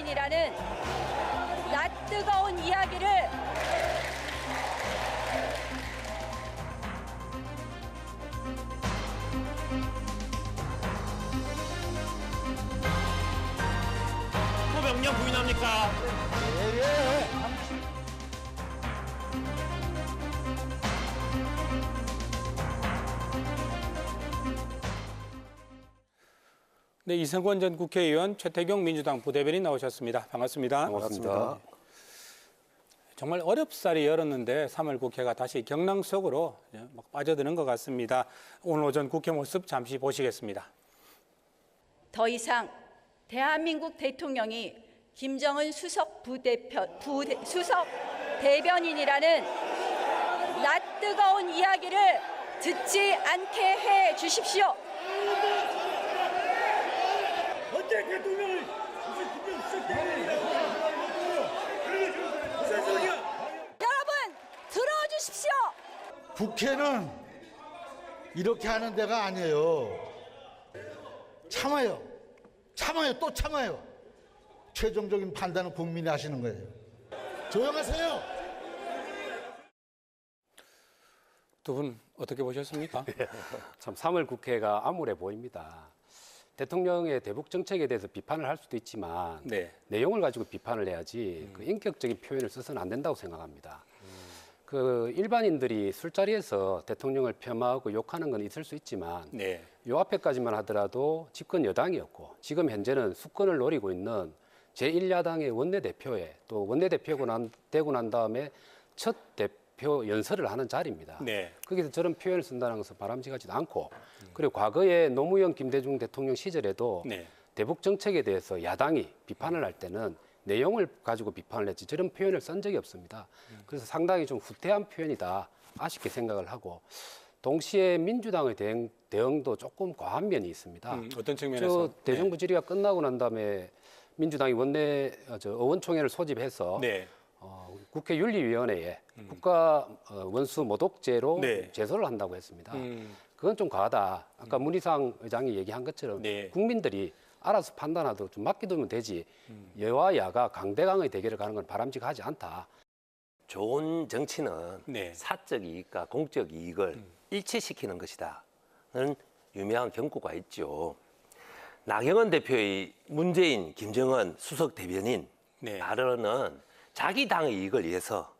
대변인이라는 낯뜨거운 이야기를 명령 부인합니까? 네, 이승권 전 국회의원, 최태경 민주당 부대변인 나오셨습니다. 반갑습니다. 반갑습니다. 정말 어렵사리 열었는데 3월 국회가 다시 경랑 속으로 막 빠져드는 것 같습니다. 오늘 오전 국회 모습 잠시 보시겠습니다. 더 이상 대한민국 대통령이 김정은 수석 대변인이라는 낯뜨거운 이야기를 듣지 않게 해 주십시오. 어째 대통령을 무슨 김정수석 여러분 들어주십시오. 국회는 이렇게 하는 데가 아니에요. 참아요. 참아요. 또 참아요. 최종적인 판단은 국민이 하시는 거예요. 조용하세요. 두 분 어떻게 보셨습니까? 참 3월 국회가 암울해 보입니다. 대통령의 대북 정책에 대해서 비판을 할 수도 있지만 네. 내용을 가지고 비판을 해야지 그 인격적인 표현을 써서는 안 된다고 생각합니다. 그 일반인들이 술자리에서 대통령을 폄하하고 욕하는 건 있을 수 있지만 네. 요 앞에까지만 하더라도 집권 여당이었고 지금 현재는 수권을 노리고 있는 제1야당의 원내대표에 또 원내대표가 되고 난 다음에 첫 대표 연설을 하는 자리입니다. 네. 거기서 저런 표현을 쓴다는 것은 바람직하지도 않고 그리고 과거에 노무현 김대중 대통령 시절에도 네. 대북 정책에 대해서 야당이 비판을 할 때는 내용을 가지고 비판을 했지 저런 표현을 쓴 적이 없습니다. 그래서 상당히 좀 후퇴한 표현이다 아쉽게 생각을 하고 동시에 민주당의 대응도 조금 과한 면이 있습니다. 어떤 측면에서? 대정부 질의가 끝나고 난 다음에 민주당이 의원총회를 소집해서 네. 국회 윤리위원회에 국가 원수 모독죄로 네. 제소를 한다고 했습니다. 그건 좀 과하다. 아까 문희상 의장이 얘기한 것처럼 네. 국민들이 알아서 판단하도록 좀 맡기두면 되지 여와 야가 강대강의 대결을 가는 건 바람직하지 않다. 좋은 정치는 네. 사적 이익과 공적 이익을 일치시키는 것이다는 유명한 경고가 있죠. 나경원 대표의 문재인, 김정은 수석 대변인 네. 발언은 자기 당의 이익을 위해서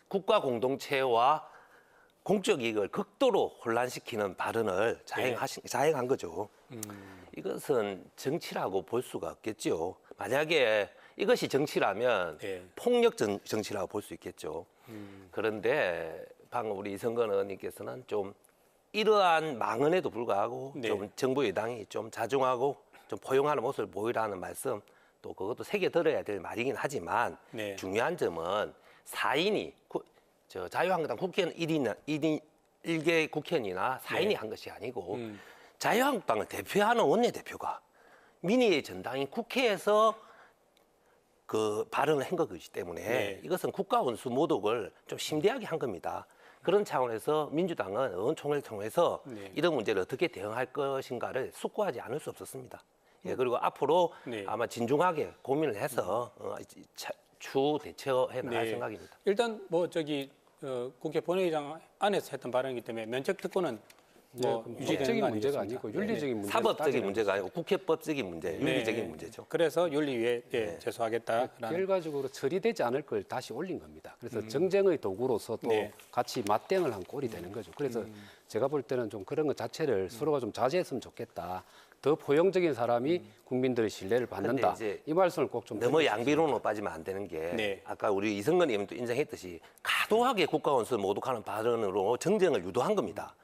국가 공동체와 공적 이익을 극도로 혼란시키는 발언을 자행한 거죠. 이것은 정치라고 볼 수가 없겠죠. 만약에 이것이 정치라면 네. 폭력 정치라고 볼 수 있겠죠. 그런데 방금 우리 이성건 의원님께서는 좀 이러한 망언에도 불구하고 네. 좀 정부 여당이 좀 자중하고 좀 포용하는 모습을 보이라는 말씀 또 그것도 새겨 들어야 될 말이긴 하지만 네. 중요한 점은 사인이 자유한국당 국회의원 1개 국회의원이나 사인이 네. 한 것이 아니고 자유한국당을 대표하는 원내대표가 민의의 전당인 국회에서 그 발언을 한 것이기 때문에 네. 이것은 국가 원수 모독을 좀 심대하게 한 겁니다. 그런 차원에서 민주당은 의원총회를 통해서 네. 이런 문제를 어떻게 대응할 것인가를 숙고하지 않을 수 없었습니다. 예, 그리고 앞으로 네. 아마 진중하게 고민을 해서 추후 대처해 나갈 네. 생각입니다. 일단 국회 본회의장 안에서 했던 발언이기 때문에 면책 특권은 유지되는 법적인 거 문제가 아니겠습니까? 아니고 윤리적인 문제. 사법적인 문제가 아니고 국회법적인 문제, 윤리적인 문제죠. 그래서 윤리위에 제소하겠다라는. 결과적으로 처리되지 않을 걸 다시 올린 겁니다. 그래서 정쟁의 도구로서 또 네. 같이 맞대응을 한 꼴이 되는 거죠. 그래서 제가 볼 때는 좀 그런 것 자체를 서로가 좀 자제했으면 좋겠다. 더 포용적인 사람이 국민들의 신뢰를 받는다. 근데 이제 이 말씀을 꼭 좀 너무 양비론으로 빠지면 안 되는 게 네. 아까 우리 이성건 의원도 인정했듯이 과도하게 국가원수를 모독하는 발언으로 정쟁을 유도한 겁니다.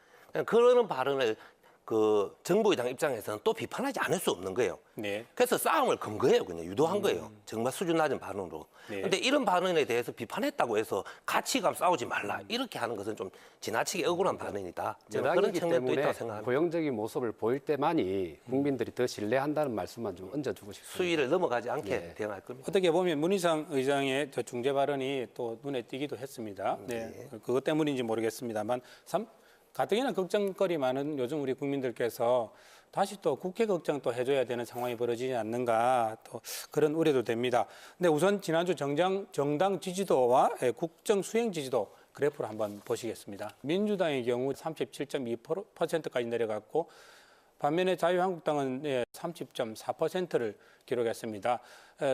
그런 발언을 그 정부 여당 입장에서는 또 비판하지 않을 수 없는 거예요. 네. 그래서 싸움을 건 거예요. 그냥 유도한 거예요. 정말 수준 낮은 발언으로. 네. 근데 이런 발언에 대해서 비판했다고 해서 같이 가면 싸우지 말라. 이렇게 하는 것은 좀 지나치게 억울한 발언이다. 저는 그런 여당이기 측면도 때문에 있다고 생각합니다. 포용적인 모습을 보일 때만이 국민들이 더 신뢰한다는 말씀만 좀 얹어주고 싶습니다. 수위를 넘어가지 않게 네. 대응할 겁니다. 어떻게 보면 문희상 의장의 저 중재 발언이 또 눈에 띄기도 했습니다. 네. 그것 때문인지 모르겠습니다만 가뜩이나 걱정거리 많은 요즘 우리 국민들께서 다시 또 국회 걱정 또 해줘야 되는 상황이 벌어지지 않는가 또 그런 우려도 됩니다. 근데 우선 지난주 정당 지지도와 국정 수행 지지도 그래프를 한번 보시겠습니다. 민주당의 경우 37.2%까지 내려갔고 반면에 자유한국당은 30.4%를 기록했습니다.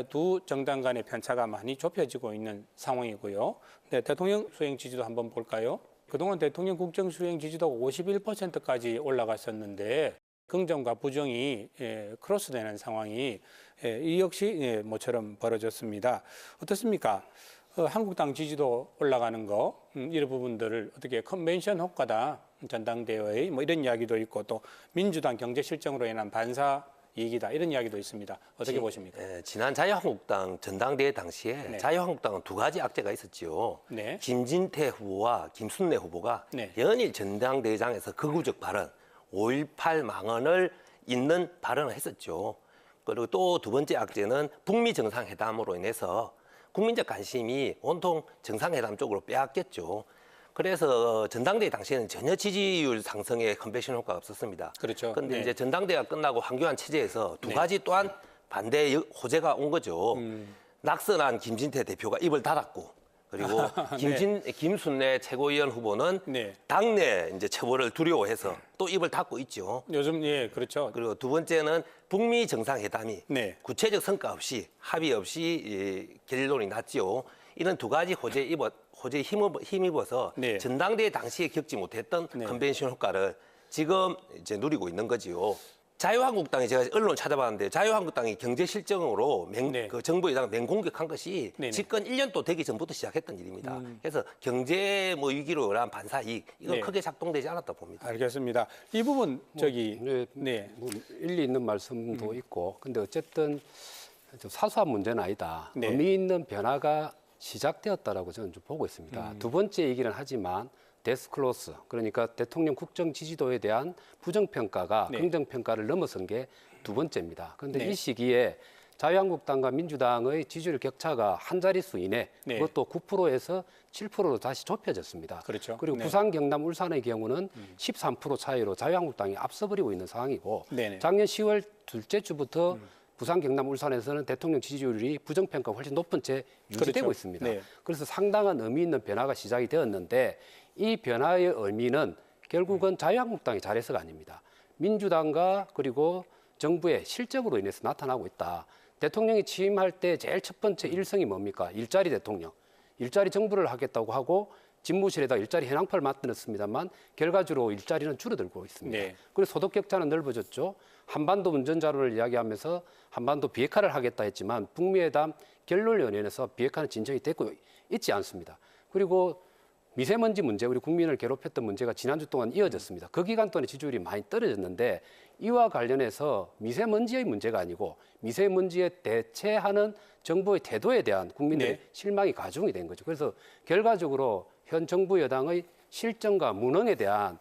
두 정당 간의 편차가 많이 좁혀지고 있는 상황이고요. 네, 대통령 수행 지지도 한번 볼까요? 그동안 대통령 국정 수행 지지도가 51%까지 올라갔었는데 긍정과 부정이 크로스되는 상황이 이 역시 모처럼 벌어졌습니다. 어떻습니까? 한국당 지지도 올라가는 거 이런 부분들을 어떻게 컨벤션 효과다 전당대회의 뭐 이런 이야기도 있고 또 민주당 경제 실정으로 인한 반사 이익이다 이런 이야기도 있습니다. 어떻게 보십니까? 지난 자유한국당 전당대회 당시에 네. 자유한국당은 두 가지 악재가 있었지요. 네. 김진태 후보와 김순례 후보가 네. 연일 전당대회장에서 극우적 발언, 5.18 망언을 잇는 발언을 했었죠. 그리고 또 두 번째 악재는 북미 정상회담으로 인해서 국민적 관심이 온통 정상회담 쪽으로 빼앗겼죠. 그래서 전당대회 당시에는 전혀 지지율 상승에 컨벤션 효과가 없었습니다. 그렇죠. 그런데 네. 이제 전당대회가 끝나고 황교안 체제에서 두 가지 또한 반대 호재가 온 거죠. 낙선한 김진태 대표가 입을 닫았고 그리고 김순례 최고위원 후보는 네. 당내 이제 처벌을 두려워해서 또 입을 닫고 있죠. 요즘 그렇죠. 그리고 두 번째는 북미 정상회담이 네. 구체적 성과 없이 합의 없이 결론이 났지요. 이런 두 가지 호재에 힘입어서 네. 전당대회 당시에 겪지 못했던 네. 컨벤션 효과를 지금 이제 누리고 있는 거지요. 자유한국당이 제가 언론 찾아봤는데 자유한국당이 경제 실정으로 네. 그 정부 여당을 맹공격한 것이 네네. 집권 1년도 되기 전부터 시작했던 일입니다. 그래서 경제 위기로 인한 반사 이익 이건 네. 크게 작동되지 않았다 봅니다. 알겠습니다. 이 부분 네, 뭐 일리 있는 말씀도 있고, 근데 어쨌든 좀 사소한 문제는 아니다. 네. 의미 있는 변화가 시작되었다라고 저는 좀 보고 있습니다. 두 번째 얘기는 하지만 데스클로스, 그러니까 대통령 국정 지지도에 대한 부정평가가 네. 긍정평가를 넘어선 게 두 번째입니다. 그런데 네. 이 시기에 자유한국당과 민주당의 지지율 격차가 한 자릿수 이내, 네. 그것도 9%에서 7%로 다시 좁혀졌습니다. 그렇죠. 그리고 네. 부산, 경남, 울산의 경우는 13% 차이로 자유한국당이 앞서버리고 있는 상황이고 네네. 작년 10월 둘째 주부터 부산, 경남, 울산에서는 대통령 지지율이 부정평가가 훨씬 높은 채 유지되고 그렇죠. 있습니다. 네. 그래서 상당한 의미 있는 변화가 시작이 되었는데 이 변화의 의미는 결국은 자유한국당이 잘해서가 아닙니다. 민주당과 그리고 정부의 실적으로 인해서 나타나고 있다. 대통령이 취임할 때 제일 첫 번째 일성이 뭡니까? 일자리 대통령. 일자리 정부를 하겠다고 하고 집무실에다 일자리 현황표를 만들었습니다만 결과적으로 일자리는 줄어들고 있습니다. 네. 그리고 소득 격차는 넓어졌죠. 한반도 운전자료를 이야기하면서 한반도 비핵화를 하겠다 했지만 북미회담 결론 연연에서 비핵화는 진전이 되고 있지 않습니다. 그리고 미세먼지 문제, 우리 국민을 괴롭혔던 문제가 지난주 동안 이어졌습니다. 그 기간 동안에 지지율이 많이 떨어졌는데 이와 관련해서 미세먼지의 문제가 아니고 미세먼지에 대체하는 정부의 태도에 대한 국민들의 네. 실망이 가중이 된 거죠. 그래서 결과적으로 현 정부 여당의 실정과 무능에 대한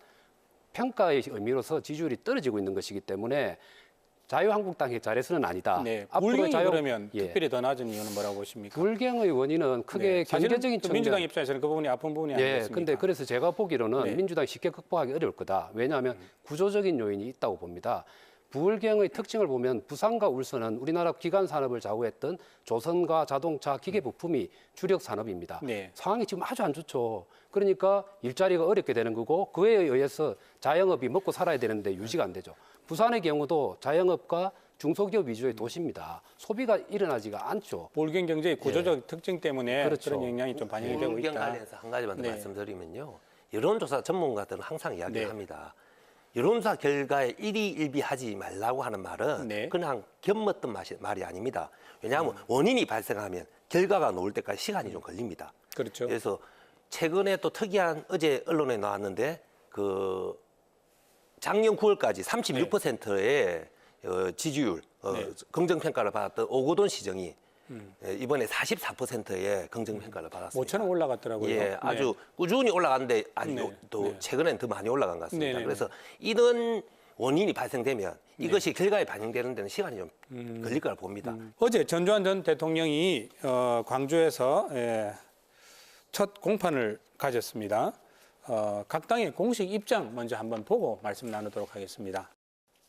평가의 의미로서 지지율이 떨어지고 있는 것이기 때문에 자유한국당의 잘해서는 아니다. 네. 앞으로 불경이 그러면 예. 특별히 더 낮은 이유는 뭐라고 보십니까? 불경의 원인은 크게 네. 사실은 경제적인 또 측면. 민주당 입장에서는 그 부분이 아픈 부분이 예, 아니겠습니까? 근데 그래서 제가 보기로는 네. 민주당이 쉽게 극복하기 어려울 거다. 왜냐하면 구조적인 요인이 있다고 봅니다. 부울경의 특징을 보면 부산과 울산은 우리나라 기간 산업을 좌우했던 조선과 자동차, 기계 부품이 주력 산업입니다. 네. 상황이 지금 아주 안 좋죠. 그러니까 일자리가 어렵게 되는 거고 그에 의해서 자영업이 먹고 살아야 되는데 유지가 안 되죠. 부산의 경우도 자영업과 중소기업 위주의 도시입니다. 소비가 일어나지가 않죠. 볼경 경제의 구조적 특징 때문에 그렇죠. 그런 영향이 좀 반영이 되고 불경 있다. 관련해서 한 가지만 더 네. 말씀드리면요. 여론조사 전문가들은 항상 이야기를 네. 합니다. 여론조사 결과에 일희일비하지 말라고 하는 말은 네. 그냥 겸었던 말이 아닙니다. 왜냐하면 원인이 발생하면 결과가 나올 때까지 시간이 좀 걸립니다. 그렇죠. 그래서 최근에 또 특이한 어제 언론에 나왔는데 그 작년 9월까지 36%의 지지율, 네. 긍정평가를 받았던 오고돈 시정이 이번에 44%의 긍정평가를 받았습니다. 5천 원 올라갔더라고요. 예, 아주 꾸준히 올라갔는데 네. 또 네. 최근엔 더 많이 올라간 것 같습니다. 네, 네, 그래서 이런 원인이 발생되면 이것이 결과에 반영되는 데는 시간이 좀 걸릴 거라 봅니다. 어제 전두환 전 대통령이 광주에서 첫 공판을 가졌습니다. 각 당의 공식 입장 먼저 한번 보고 말씀 나누도록 하겠습니다.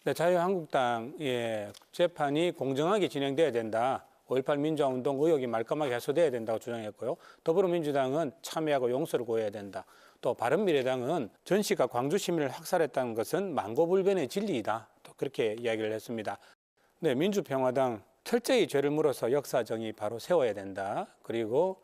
네, 자유한국당의 재판이 공정하게 진행돼야 된다. 5.18 민주화운동 의혹이 말끔하게 해소돼야 된다고 주장했고요. 더불어민주당은 참여하고 용서를 구해야 된다. 또 바른미래당은 전 씨가 광주 시민을 학살했다는 것은 망고불변의 진리이다. 또 그렇게 이야기를 했습니다. 네, 민주평화당 철저히 죄를 물어서 역사정의 바로 세워야 된다. 그리고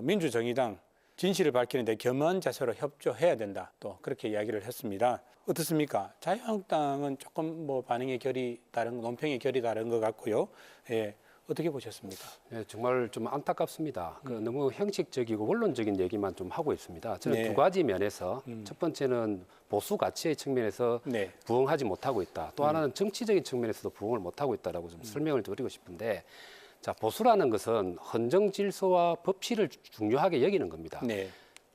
민주정의당 진실을 밝히는 데 겸허한 자세로 협조해야 된다. 또 그렇게 이야기를 했습니다. 어떻습니까? 자유한국당은 조금 뭐 반응의 결이 다른, 논평의 결이 다른 것 같고요. 예, 어떻게 보셨습니까? 네, 정말 좀 안타깝습니다. 너무 형식적이고 원론적인 얘기만 좀 하고 있습니다. 저는 네. 두 가지 면에서 첫 번째는 보수 가치의 측면에서 네. 부응하지 못하고 있다. 또 하나는 정치적인 측면에서도 부응을 못하고 있다라고 좀 설명을 드리고 싶은데, 자, 보수라는 것은 헌정 질서와 법치를 중요하게 여기는 겁니다. 네.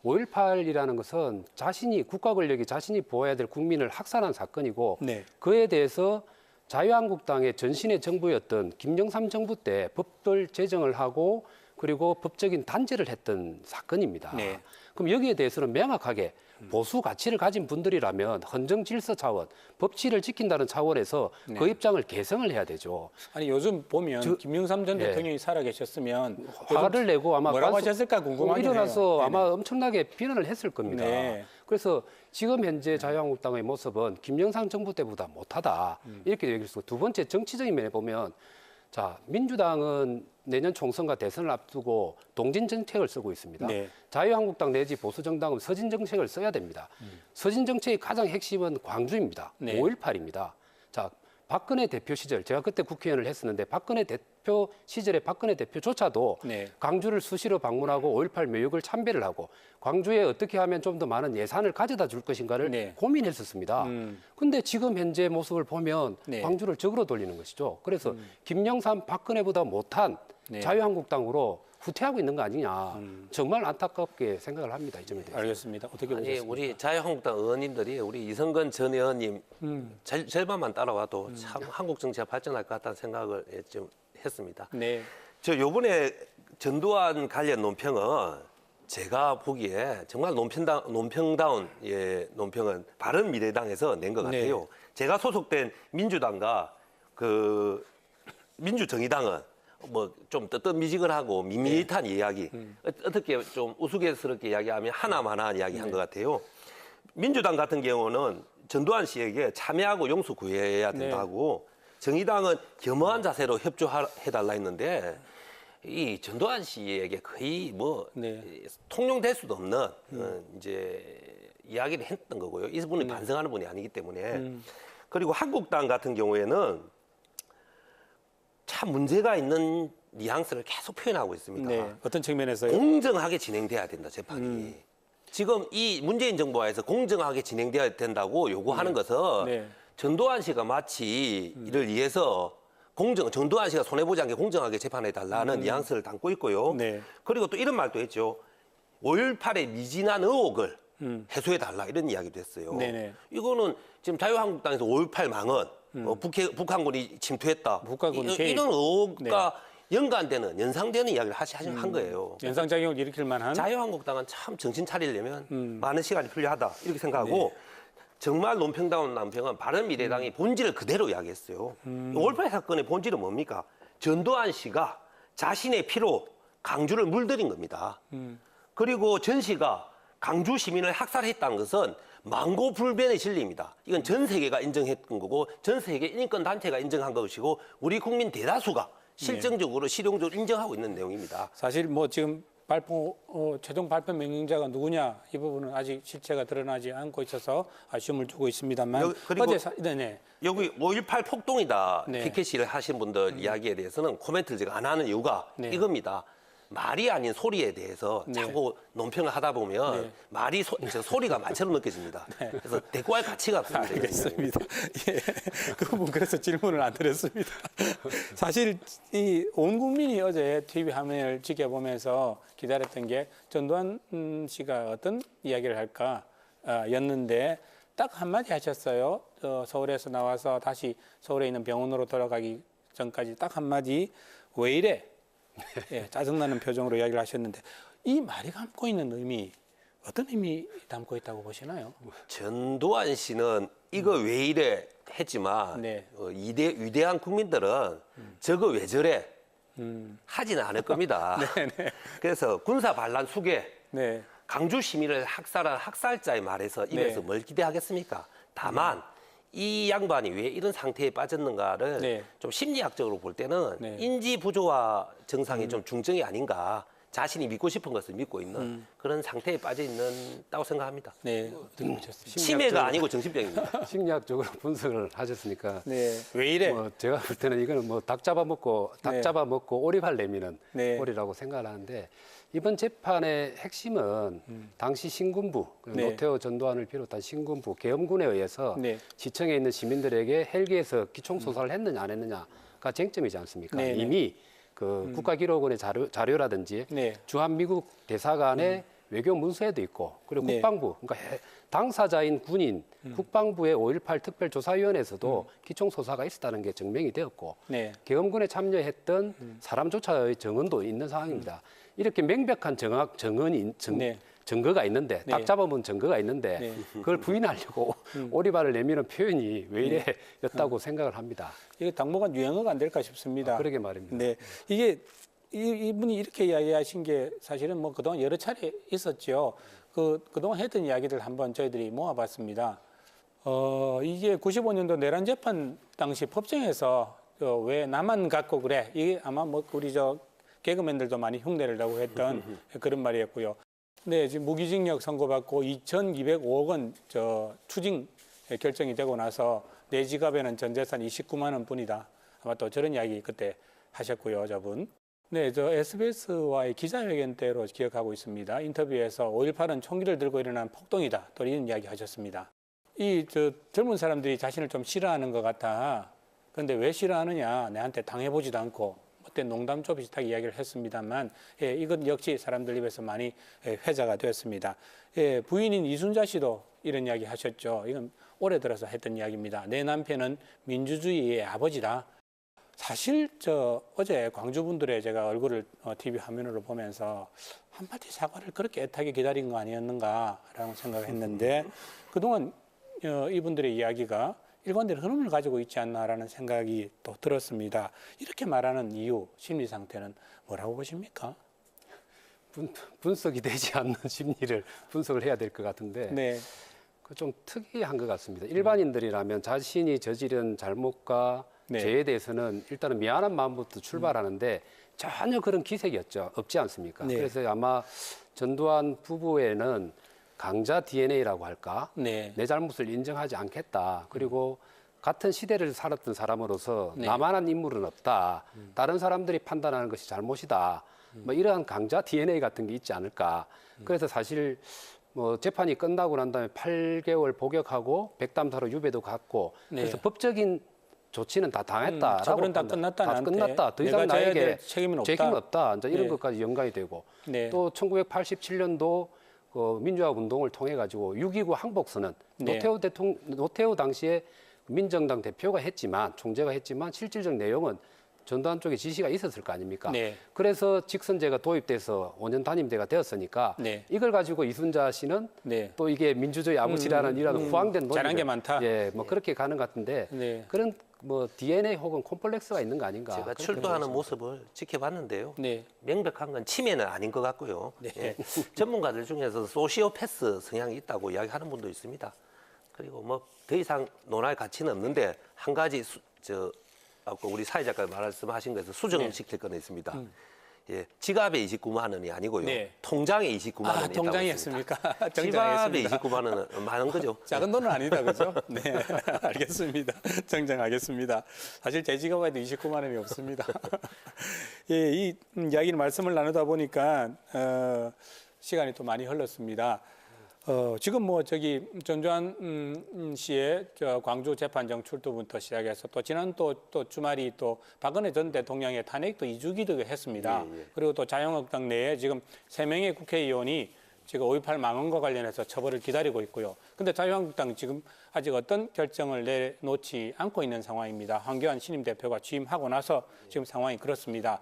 5.18이라는 것은 자신이 국가 권력이 자신이 보호해야 될 국민을 학살한 사건이고 네. 그에 대해서 자유한국당의 전신의 정부였던 김영삼 정부 때 법을 제정을 하고 그리고 법적인 단죄를 했던 사건입니다. 네. 그럼 여기에 대해서는 명확하게 보수 가치를 가진 분들이라면 헌정 질서 차원, 법치를 지킨다는 차원에서 그 입장을 개성을 해야 되죠. 아니 요즘 보면 김영삼 전 예. 대통령이 살아 계셨으면 화를 내고 아마 뭐라고 간섭- 하셨을까 궁금하긴 일어나서 해요. 아마 엄청나게 비난을 했을 겁니다. 네. 그래서 지금 현재 자유한국당의 모습은 김영삼 정부 때보다 못하다 이렇게 얘기를 했고, 두 번째 정치적인 면에 보면, 자, 민주당은 내년 총선과 대선을 앞두고 동진 정책을 쓰고 있습니다. 네. 자유한국당 내지 보수정당은 서진 정책을 써야 됩니다. 서진 정책의 가장 핵심은 광주입니다. 네. 5.18입니다. 자, 박근혜 대표 시절, 제가 그때 국회의원을 했었는데 박근혜 대표 시절에 박근혜 대표조차도 네. 광주를 수시로 방문하고 5.18 묘역을 참배를 하고 광주에 어떻게 하면 좀 더 많은 예산을 가져다 줄 것인가를 네. 고민했었습니다. 근데 지금 현재 모습을 보면 네. 광주를 적으로 돌리는 것이죠. 그래서 김영삼, 박근혜보다 못한 네. 자유한국당으로 후퇴하고 있는 거 아니냐. 정말 안타깝게 생각을 합니다. 이 점에 대해서. 알겠습니다. 어떻게 아니 보셨습니까? 우리 자유한국당 의원님들이 우리 이성근 전 의원님 절반만 따라와도 참 한국 정치가 발전할 것 같다는 생각을 좀 했습니다. 네. 저 요번에 전두환 관련 논평은 제가 보기에 정말 논평다운 논평은 바른미래당에서 낸 것 네. 같아요. 제가 소속된 민주당과 그 민주정의당은 뭐 좀 뜨뜻미지근하고 밋밋한 이야기, 어떻게 좀 우스갯스럽게 이야기하면 하나만한 이야기 한 것 같아요. 민주당 같은 경우는 전두환 씨에게 참여하고 용서 구해야 된다고, 정의당은 겸허한 자세로 협조해달라 했는데, 이 전두환 씨에게 거의 뭐 네. 통용될 수도 없는 이제 이야기를 했던 거고요. 이분이 반성하는 분이 아니기 때문에. 그리고 한국당 같은 경우에는 참 문제가 있는 뉘앙스를 계속 표현하고 있습니다. 네. 어떤 측면에서요? 공정하게 진행돼야 된다, 재판이. 지금 이 문재인 정부에서 공정하게 진행돼야 된다고 요구하는 것은 네. 전두환 씨가 마치 이를 위해서 전두환 씨가 손해보지 않게 공정하게 재판해달라는 뉘앙스를 담고 있고요. 네. 그리고 또 이런 말도 했죠. 5.18의 미진한 의혹을 해소해달라, 이런 이야기도 했어요. 네네. 이거는 지금 자유한국당에서 5.18 망언, 북한군이 침투했다. 북한군 개입. 이런 의혹과 연관되는, 연상되는 이야기를 한 거예요. 연상작용을 일으킬 만한 자유한국당은 참 정신 차리려면 많은 시간이 필요하다, 이렇게 생각하고, 정말 논평다운 남평은 바른미래당이 본질을 그대로 이야기했어요. 5.18 사건의 본질은 뭡니까? 전두환 씨가 자신의 피로 강주를 물들인 겁니다. 그리고 전 씨가 강주 시민을 학살했다는 것은 망고불변의 진리입니다. 이건 전 세계가 인정했던 거고 전 세계 인권 단체가 인정한 것이고 우리 국민 대다수가 실증적으로 실용적으로 인정하고 있는 내용입니다. 사실 뭐 지금 최종 발표 명령자가 누구냐 이 부분은 아직 실체가 드러나지 않고 있어서 아쉬움을 주고 있습니다만 그리고 네네. 여기 5.18 폭동이다 네. 피켓을 하신 분들 이야기에 대해서는 코멘트를 제가 안 하는 이유가 네. 이겁니다. 말이 아닌 소리에 대해서 네. 자꾸 논평을 하다 보면 네. 말이 소리가 말처럼 느껴집니다. 그래서 대꾸할 가치가 없습니다. 알겠습니다. 예, 그 부분 그래서 질문을 안 드렸습니다. 사실 이 온 국민이 어제 TV 화면을 지켜보면서 기다렸던 게 전두환 씨가 어떤 이야기를 할까 였는데 딱 한마디 하셨어요. 서울에서 나와서 다시 서울에 있는 병원으로 돌아가기 전까지 딱 한마디, 왜 이래? 예, 짜증나는 표정으로 이야기를 하셨는데 이 말이 담고 있는 의미 어떤 의미 담고 있다고 보시나요? 전두환 씨는 이거 왜 이래 했지만 네. 위대한 국민들은 저거 왜 저래 하지는 않을 겁니다. 그래서 군사 반란 수괴 네. 강주 시민을 학살한 학살자의 말에서 입에서 네. 뭘 기대하겠습니까? 다만 이 양반이 왜 이런 상태에 빠졌는가를 네. 좀 심리학적으로 볼 때는 네. 인지 부조화 증상이 좀 중증이 아닌가. 자신이 믿고 싶은 것을 믿고 있는 그런 상태에 빠져 있다고 생각합니다. 네. 어떻게 보셨습니까? 치매가 아니고 정신병입니다. 심리학적으로 분석을 하셨으니까 네. 왜 이래? 뭐 제가 볼 때는 이거는 뭐 닭 잡아먹고 오리발 내미는 네. 오리라고 생각을 하는데 이번 재판의 핵심은 당시 신군부 네. 노태우 전두환을 비롯한 신군부 계엄군에 의해서 네. 시청에 있는 시민들에게 헬기에서 기총 소사를 했느냐 안 했느냐가 쟁점이지 않습니까? 네, 네. 이미 그 국가기록원의 자료라든지 네. 주한 미국 대사관의 외교 문서에도 있고 그리고 네. 국방부 그러니까 당사자인 군인 국방부의 5.18 특별조사위원회에서도 기총 소사가 있었다는 게 증명이 되었고 네. 계엄군에 참여했던 사람조차의 증언도 있는 상황입니다. 이렇게 명백한 네. 증거가 있는데 네. 딱 잡아본 증거가 있는데 네. 그걸 부인하려고 오리발을 내미는 표현이 왜 이래였다고 생각을 합니다. 이게 당분간 유행어가 안 될까 싶습니다. 그러게 말입니다. 네, 이게 이분이 이렇게 이야기하신 게 사실은 뭐 그동안 여러 차례 있었죠. 그동안 했던 이야기들 한번 저희들이 모아봤습니다. 이게 95년도 내란 재판 당시 법정에서 왜 나만 갖고 그래? 이게 아마 뭐 우리 개그맨들도 많이 흉내를 내고 했던 그런 말이었고요. 네, 지금 무기징역 선고받고 2,205억 원 추징 결정이 되고 나서 내 지갑에는 전 재산 29만 원뿐이다. 아마 또 저런 이야기 그때 하셨고요, 저분. 네, SBS와의 기자회견 때로 기억하고 있습니다. 인터뷰에서 5.18은 총기를 들고 일어난 폭동이다. 또 이런 이야기 하셨습니다. 젊은 사람들이 자신을 좀 싫어하는 것 같아. 그런데 왜 싫어하느냐? 내한테 당해보지도 않고. 그때 농담조 비슷하게 이야기를 했습니다만, 예, 이것 역시 사람들 입에서 많이 회자가 되었습니다. 예, 부인인 이순자 씨도 이런 이야기 하셨죠. 이건 올해 들어서 했던 이야기입니다. 내 남편은 민주주의의 아버지다. 사실 어제 광주분들의 제가 얼굴을 TV 화면으로 보면서 한마디 사과를 그렇게 애타게 기다린 거 아니었는가라고 생각했는데 그동안 이분들의 이야기가 일관된 흐름을 가지고 있지 않나라는 생각이 또 들었습니다. 이렇게 말하는 이유, 심리 상태는 뭐라고 보십니까? 분석이 되지 않는 심리를 분석을 해야 될 것 같은데 네, 좀 특이한 것 같습니다. 일반인들이라면 자신이 저지른 잘못과 네. 죄에 대해서는 일단은 미안한 마음부터 출발하는데 전혀 그런 기색이 없지 않습니까? 네. 그래서 아마 전두환 부부에는 강자 DNA라고 할까? 네. 내 잘못을 인정하지 않겠다. 그리고 같은 시대를 살았던 사람으로서 네. 나만한 인물은 없다. 다른 사람들이 판단하는 것이 잘못이다. 뭐 이러한 강자 DNA 같은 게 있지 않을까. 그래서 사실 뭐 재판이 끝나고 난 다음에 8개월 복역하고 백담사로 유배도 갔고 네. 그래서 법적인 조치는 다 당했다라고 처벌은 다 끝났다, 다 나한테. 끝났다. 더 내가 이상 져야 나에게 될 책임은 없다. 책임은 없다. 이제 이런 네. 것까지 연관이 되고 네. 또 1987년도 민주화 운동을 통해 가지고 6.29 항복선언 네. 노태우 당시에 민정당 대표가 했지만 총재가 했지만 실질적 내용은 전두환 쪽에 지시가 있었을 거 아닙니까? 네. 그래서 직선제가 도입돼서 5년 단임제가 되었으니까 네. 이걸 가지고 이순자 씨는 네. 또 이게 민주주의 아버지라는 이런 후황된 잘한 게 논리를, 많다. 예, 뭐 그렇게 가는 것 같은데 네. 그런 뭐 DNA 혹은 콤플렉스가 있는 거 아닌가? 제가 그렇게 출두하는 보여집니다. 모습을 지켜봤는데요. 네. 명백한 건 치매는 아닌 것 같고요. 네. 예. 전문가들 중에서 소시오패스 성향이 있다고 이야기하는 분도 있습니다. 그리고 뭐 더 이상 논할 가치는 없는데 한 가지 아까 우리 사회자가 말씀하신 것에서 수정시킬 건 있습니다. 예, 지갑에 29만 원이 아니고요. 네. 통장에 29만 원이 있다고 통장이 했습니다. 했습니까? 지갑에 정정하겠습니다. 29만 원은 많은 거죠. 작은 돈은 아니다, 그죠? 네, 알겠습니다. 정정하겠습니다. 사실 제 지갑에도 29만 원이 없습니다. 예, 이 이야기를 말씀을 나누다 보니까 시간이 또 많이 흘렀습니다. 지금 뭐 전두환 씨의 광주 재판정 출두부터 시작해서 또 지난 또 주말이 또 박근혜 전 대통령의 탄핵도 2주기도 했습니다. 예, 예. 그리고 또 자유한국당 내에 지금 3명의 국회의원이 지금 5.18 망언과 관련해서 처벌을 기다리고 있고요. 근데 자유한국당 지금 아직 어떤 결정을 내놓지 않고 있는 상황입니다. 황교안 신임 대표가 취임하고 나서 지금 상황이 그렇습니다.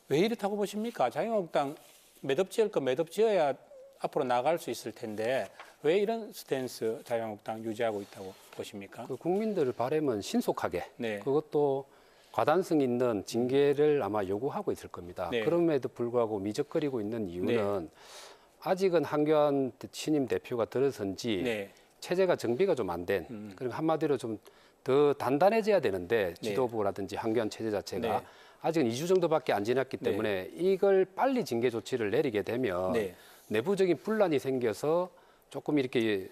왜 이렇다고 보십니까? 자유한국당 매듭 지을 거 매듭 지어야 앞으로 나갈 수 있을 텐데 왜 이런 스탠스 자유한국당 유지하고 있다고 보십니까? 그 국민들 바람은 신속하게 네. 그것도 과단성 있는 징계를 아마 요구하고 있을 겁니다. 네. 그럼에도 불구하고 미적거리고 있는 이유는 아직은 한교안 신임 대표가 들어선지 네. 체제가 정비가 좀 안 된, 그러니까 한마디로 좀 더 단단해져야 되는데 네. 지도부라든지 한교안 체제 자체가 네. 아직은 2주 정도밖에 안 지났기 네. 때문에 이걸 빨리 징계 조치를 내리게 되면 네. 내부적인 분란이 생겨서 조금 이렇게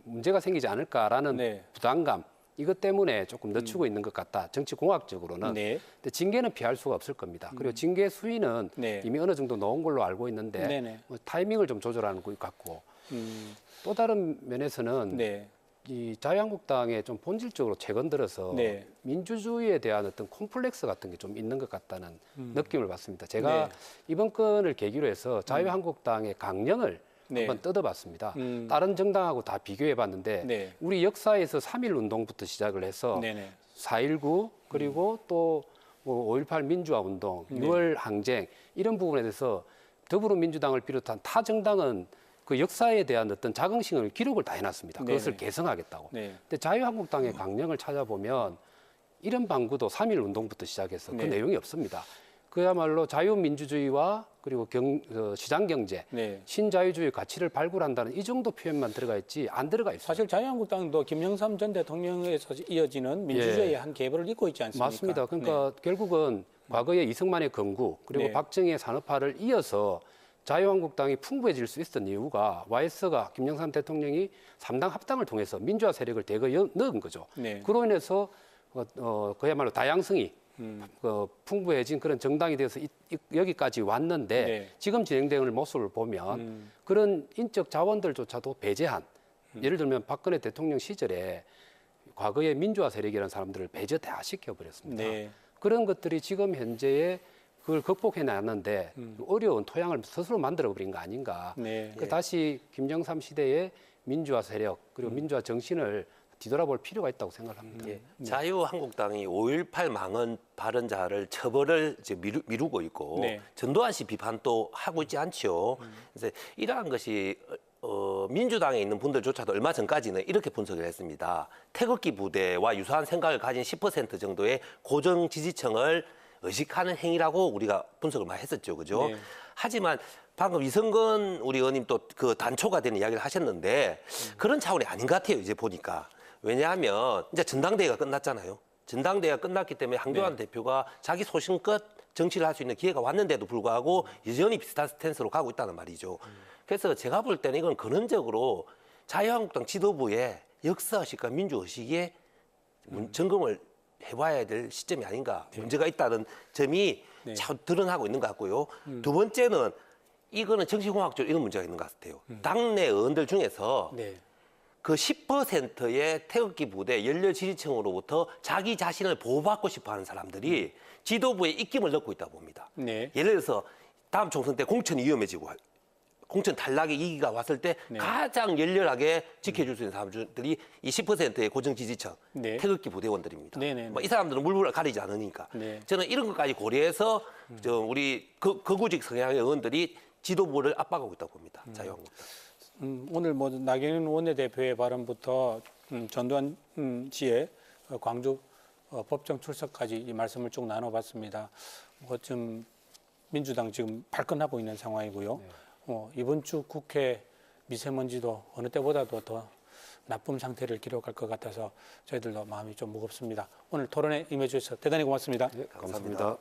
문제가 생기지 않을까라는 네. 부담감 이것 때문에 조금 늦추고 있는 것 같다. 정치공학적으로는. 네. 근데 징계는 피할 수가 없을 겁니다. 그리고 징계 수위는 네. 이미 어느 정도 넣은 걸로 알고 있는데 네네. 뭐 타이밍을 좀 조절하는 것 같고 음, 또 다른 면에서는 네. 이 자유한국당에 좀 본질적으로 최근 들어서 네. 민주주의에 대한 어떤 콤플렉스 같은 게 좀 있는 것 같다는 느낌을 받습니다. 제가 네. 이번 건을 계기로 해서 자유한국당의 강령을 네. 한번 뜯어봤습니다. 음. 다른 정당하고 다 비교해봤는데 네. 우리 역사에서 3.1 운동부터 시작을 해서 네네. 4.19 그리고 또 뭐 5.18 민주화 운동, 네. 6월 항쟁 이런 부분에 대해서 더불어민주당을 비롯한 타 정당은 그 역사에 대한 어떤 자긍심을 기록을 다 해놨습니다. 그것을 네네. 개성하겠다고. 네. 근데 자유한국당의 강령을 찾아보면 이런 방구도 3.1 운동부터 시작해서 그 네. 내용이 없습니다. 그야말로 자유민주주의와 그리고 시장경제, 네. 신자유주의 가치를 발굴한다는 이 정도 표현만 들어가 있지 안 들어가 있어요. 사실 자유한국당도 김영삼 전 대통령에서 이어지는 민주주의의 한 계보를 잇고 있지 않습니까? 맞습니다. 그러니까 결국은 과거에 이승만의 건국 그리고 네. 박정희의 산업화를 이어서 자유한국당이 풍부해질 수 있었던 이유가 YS가 김영삼 대통령이 3당 합당을 통해서 민주화 세력을 대거 넣은 거죠. 네. 그로 인해서 그야말로 다양성이 풍부해진 그런 정당이 되어서 여기까지 왔는데 네. 지금 진행되는 모습을 보면 그런 인적 자원들조차도 배제한 예를 들면 박근혜 대통령 시절에 과거의 민주화 세력이라는 사람들을 배제 다 시켜버렸습니다. 네. 그런 것들이 지금 현재에 그걸 극복해 놨는데 어려운 토양을 스스로 만들어버린 거 아닌가. 네. 그 다시 김정삼 시대의 민주화 세력 그리고 민주화 정신을 뒤돌아볼 필요가 있다고 생각합니다. 예. 자유한국당이 5.18 망언 발언자를 처벌을 이제 미루고 있고 네. 전두환 씨 비판도 하고 있지 않죠. 그래서 이러한 것이 민주당에 있는 분들조차도 얼마 전까지는 이렇게 분석을 했습니다. 태극기 부대와 유사한 생각을 가진 10% 정도의 고정 지지층을 의식하는 행위라고 우리가 분석을 많이 했었죠, 그죠? 네. 하지만 방금 이성근 우리 의원님 또 그 단초가 되는 이야기를 하셨는데 그런 차원이 아닌 것 같아요, 이제 보니까. 왜냐하면 이제 전당대회가 끝났잖아요. 전당대회가 끝났기 때문에 한교안 대표가 자기 소신껏 정치를 할 수 있는 기회가 왔는데도 불구하고 여전히 비슷한 스탠스로 가고 있다는 말이죠. 그래서 제가 볼 때는 이건 근원적으로 자유한국당 지도부의 역사의식과 민주의식에 점검을 해봐야 될 시점이 아닌가. 문제가 있다는 점이 참 드러나고 있는 것 같고요. 두 번째는 이거는 정치공학적으로 이런 문제가 있는 것 같아요. 당내 의원들 중에서 네. 그 10%의 태극기 부대 연료 지지층으로부터 자기 자신을 보호받고 싶어하는 사람들이 지도부에 입김을 넣고 있다고 봅니다. 네. 예를 들어서 다음 총선 때 공천이 위험해지고 공천 탈락의 위기가 왔을 때 네. 가장 열렬하게 지켜줄 수 있는 사람들이 이 10%의 고정 지지층 네. 태극기 부대원들입니다. 네네. 뭐 이 사람들은 물불을 가리지 않으니까 네. 저는 이런 것까지 고려해서 우리 거구직 성향의 의원들이 지도부를 압박하고 있다고 봅니다. 자유한국당. 오늘 뭐 나경원 원내대표의 발언부터 전두환 씨의 광주 법정 출석까지 이 말씀을 쭉 나눠봤습니다. 좀 민주당 지금 발끈하고 있는 상황이고요. 이번 주 국회 미세먼지도 어느 때보다도 더 나쁨 상태를 기록할 것 같아서 저희들도 마음이 좀 무겁습니다. 오늘 토론에 임해주셔서 대단히 고맙습니다. 감사합니다.